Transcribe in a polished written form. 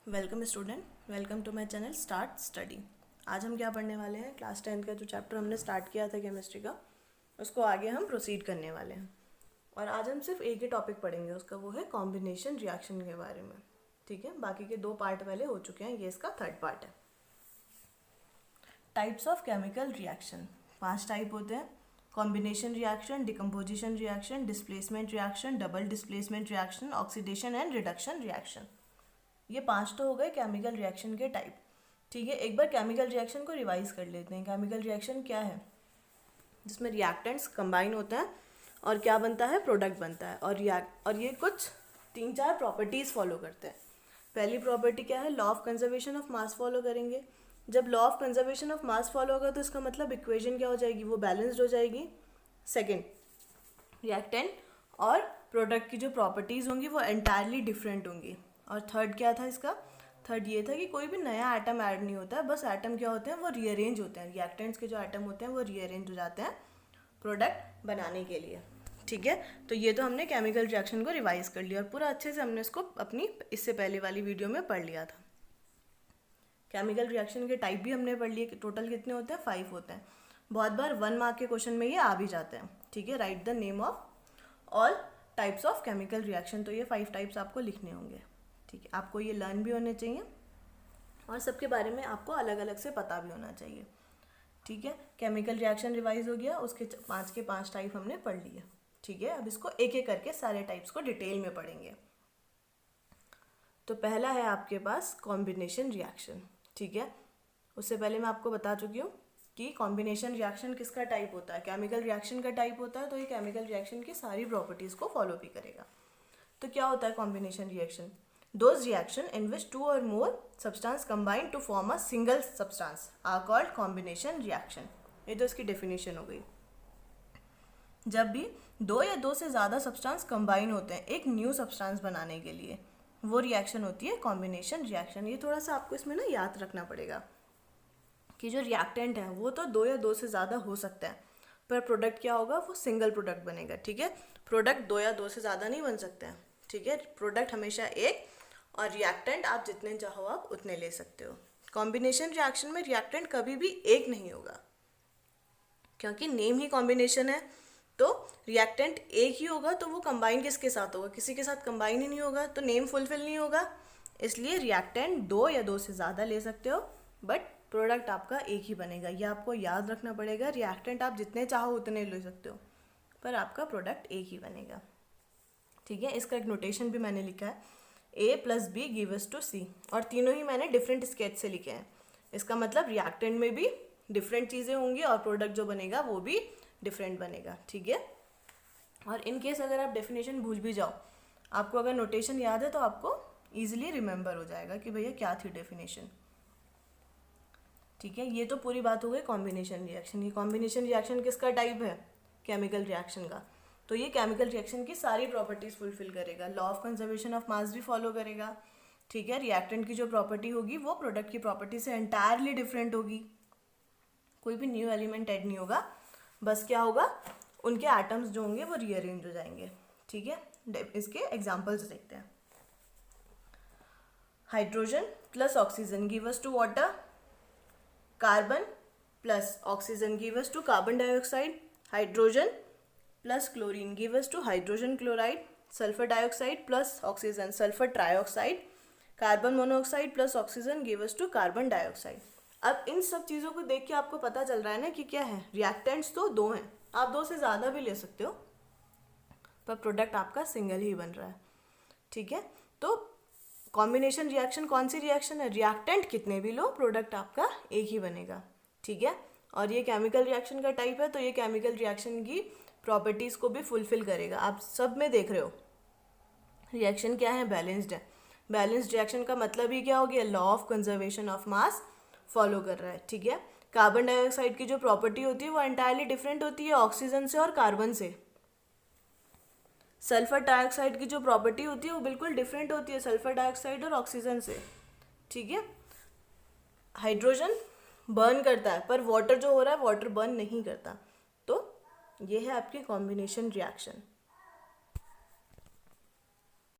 Welcome student, welcome to my channel start study. आज हम क्या पढ़ने वाले हैं? क्लास 10 का जो चैप्टर हमने स्टार्ट किया था केमिस्ट्री का, उसको आगे हम प्रोसीड करने वाले हैं। और आज हम सिर्फ एक ही टॉपिक पढ़ेंगे, उसका वो है कॉम्बिनेशन रिएक्शन के बारे में। ठीक है, बाकी के 2 पार्ट पहले हो चुके हैं, ये इसका 3rd पार्ट है। Types of chemical reaction 5 type होते हैं: combination reaction, decomposition reaction, displacement reaction, double displacement reaction, oxidation and reduction reaction. ये 5 तो हो गए केमिकल रिएक्शन के टाइप। ठीक है, एक बार केमिकल रिएक्शन को रिवाइज कर लेते हैं। केमिकल रिएक्शन क्या है? जिसमें रिएक्टेंट्स कंबाइन होते हैं और क्या बनता है? प्रोडक्ट बनता है। और ये कुछ 3-4 प्रॉपर्टीज़ फॉलो करते हैं। पहली प्रॉपर्टी क्या है? Law of conservation of mass follow करेंगे। जब law of conservation of mass follow होगा तो इसका मतलब इक्वेशन क्या हो जाएगी? वो बैलेंस्ड हो जाएगी। सेकेंड, रिएक्टेंट और प्रोडक्ट की जो प्रॉपर्टीज़ होंगी वो एंटायरली डिफरेंट होंगी। और थर्ड क्या था इसका? थर्ड ये था कि कोई भी नया एटम ऐड नहीं होता है, बस एटम क्या होते हैं? वो रीअरेंज होते हैं। रिएक्टेंट्स के जो एटम होते हैं वो रीअरेंज हो जाते हैं प्रोडक्ट बनाने के लिए। ठीक है, तो ये तो हमने केमिकल रिएक्शन को रिवाइज कर लिया और पूरा अच्छे से हमने इसको अपनी इससे पहले वाली वीडियो में पढ़ लिया था। केमिकल रिएक्शन के टाइप भी हमने पढ़ लिए। टोटल कितने होते हैं? 5 होते हैं। बहुत बार 1 मार्क के क्वेश्चन में ये आ भी जाते हैं। ठीक है, right the name of all types of chemical reaction. तो ये 5 टाइप्स आपको लिखने होंगे। ठीक है, आपको ये लर्न भी होने चाहिए और सबके बारे में आपको अलग अलग से पता भी होना चाहिए। ठीक है, केमिकल रिएक्शन रिवाइज हो गया, उसके 5 के 5 टाइप हमने पढ़ लिए। ठीक है, अब इसको एक एक करके सारे टाइप्स को डिटेल में पढ़ेंगे। तो पहला है आपके पास कॉम्बिनेशन रिएक्शन। ठीक है, उससे पहले मैं आपको बता चुकी हूँ कि कॉम्बिनेशन रिएक्शन किसका टाइप होता है? केमिकल रिएक्शन का टाइप होता है। तो ये केमिकल रिएक्शन की सारी प्रॉपर्टीज़ को फॉलो भी करेगा। तो क्या होता है combination reaction? Those reaction in which 2 or more substance combine to form a single substance are called combination reaction। ये तो इसकी डेफिनेशन हो गई। जब भी 2 या 2 से ज़्यादा सब्सटेंस कंबाइन होते हैं एक न्यू सब्सटेंस बनाने के लिए, वो रिएक्शन होती है कॉम्बिनेशन रिएक्शन। ये थोड़ा सा आपको इसमें ना याद रखना पड़ेगा कि जो रिएक्टेंट है वो तो 2 या 2 से ज़्यादा हो सकता है, पर प्रोडक्ट क्या होगा? वो सिंगल प्रोडक्ट बनेगा। ठीक है, प्रोडक्ट 2 या 2 से ज़्यादा नहीं बन सकते हैं। ठीक है, प्रोडक्ट हमेशा एक, और रिएक्टेंट आप जितने चाहो आप उतने ले सकते हो। कॉम्बिनेशन रिएक्शन में रिएक्टेंट कभी भी एक नहीं होगा, क्योंकि नेम ही कॉम्बिनेशन है। तो रिएक्टेंट एक ही होगा, तो वो कंबाइन किसके साथ होगा? किसी के साथ कंबाइन ही नहीं होगा, तो नेम फुलफिल नहीं होगा। इसलिए रिएक्टेंट 2 या 2 से ज़्यादा ले सकते हो, बट प्रोडक्ट आपका एक ही बनेगा। ये आपको याद रखना पड़ेगा। रिएक्टेंट आप जितने चाहो उतने ले सकते हो, पर आपका प्रोडक्ट एक ही बनेगा। ठीक है, इसका एक नोटेशन भी मैंने लिखा है, A + B gives to C, और तीनों ही मैंने डिफरेंट स्केच से लिखे हैं। इसका मतलब रिएक्टेंट में भी डिफरेंट चीज़ें होंगी और प्रोडक्ट जो बनेगा वो भी डिफरेंट बनेगा। ठीक है, और इन केस अगर आप डेफिनेशन भूल भी जाओ, आपको अगर नोटेशन याद है तो आपको ईजिली रिमेंबर हो जाएगा कि भैया क्या थी डेफिनेशन। ठीक है, ये तो पूरी बात हो गई कॉम्बिनेशन रिएक्शन की। कॉम्बिनेशन रिएक्शन किसका टाइप है? केमिकल रिएक्शन का। तो ये केमिकल रिएक्शन की सारी प्रॉपर्टीज फुलफिल करेगा। Law of conservation of mass भी फॉलो करेगा। ठीक है, रिएक्टेंट की जो प्रॉपर्टी होगी वो प्रोडक्ट की प्रॉपर्टी से एंटायरली डिफरेंट होगी। कोई भी न्यू एलिमेंट ऐड नहीं होगा, बस क्या होगा? उनके एटम्स जो होंगे वो रीअरेंज हो जाएंगे। ठीक है, इसके एग्जाम्पल्स देखते हैं। Hydrogen plus oxygen gives to water, carbon plus oxygen gives to carbon dioxide, hydrogen plus chlorine gives to hydrogen chloride, sulphur dioxide plus oxygen sulphur trioxide, carbon monoxide plus oxygen gives to carbon dioxide. अब इन सब चीज़ों को देख के आपको पता चल रहा है ना कि क्या है? रिएक्टेंट्स तो 2 हैं, आप 2 से ज़्यादा भी ले सकते हो, पर प्रोडक्ट आपका सिंगल ही बन रहा है। ठीक है, तो कॉम्बिनेशन रिएक्शन कौन सी रिएक्शन है? रिएक्टेंट कितने भी लो, प्रोडक्ट आपका एक ही बनेगा। ठीक है, और ये केमिकल रिएक्शन का टाइप है, तो ये केमिकल रिएक्शन की प्रॉपर्टीज़ को भी फुलफिल करेगा। आप सब में देख रहे हो रिएक्शन क्या है? बैलेंस्ड है। बैलेंस्ड रिएक्शन का मतलब ही क्या हो गया? Law of conservation of mass follow कर रहा है। ठीक है, कार्बन डाइऑक्साइड की जो प्रॉपर्टी होती है वो एंटायरली डिफरेंट होती है ऑक्सीजन से और कार्बन से। सल्फर डाइऑक्साइड की जो प्रॉपर्टी होती है वो बिल्कुल डिफरेंट होती है सल्फर डाइऑक्साइड और ऑक्सीजन से। ठीक है, हाइड्रोजन बर्न करता है, पर वाटर जो हो रहा है वाटर बर्न नहीं करता। तो ये है आपकी कॉम्बिनेशन रिएक्शन।